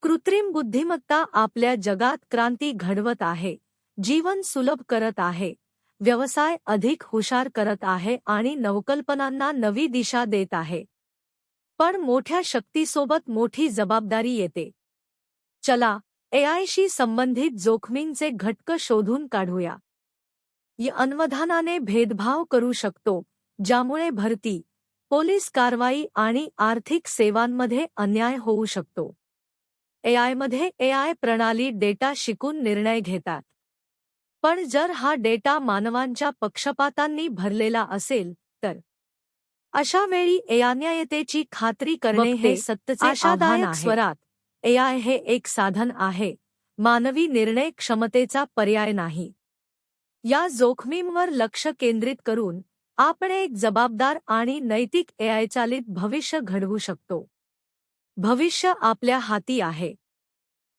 कृत्रिम बुद्धिमत्ता आपल्या जगात क्रांती घडवत आहे, जीवन सुलभ करत आहे, व्यवसाय अधिक हुशार करत आहे आणि नवकल्पनांना नवी दिशा देत आहे. पण मोठ्या शक्तीसोबत मोठी जबाबदारी येते. चला, एआयशी संबंधित जोखमींचे घटक शोधून काढूया. या अनवधानाने भेदभाव करू शकतो, ज्यामुळे भरती, पोलीस कारवाई आणि आर्थिक सेवांमध्ये अन्याय होऊ शकतो. एआयमध्ये एआय प्रणाली डेटा शिकून निर्णय घेतात. पण जर हा डेटा मानवांच्या पक्षपातांनी भरलेला असेल तर अशा वेळी एआयन्यायतेची खात्री करणे हे सत्याचे आशादायक आहे. स्वरात, एआय हे एक साधन आहे, मानवी निर्णय क्षमतेचा पर्याय नाही. या जोखमींवर लक्ष केंद्रित करून आपण एक जबाबदार आणि नैतिक एआय चालित भविष्य घडवू शकतो. भविष्य आपल्या हाती आहे.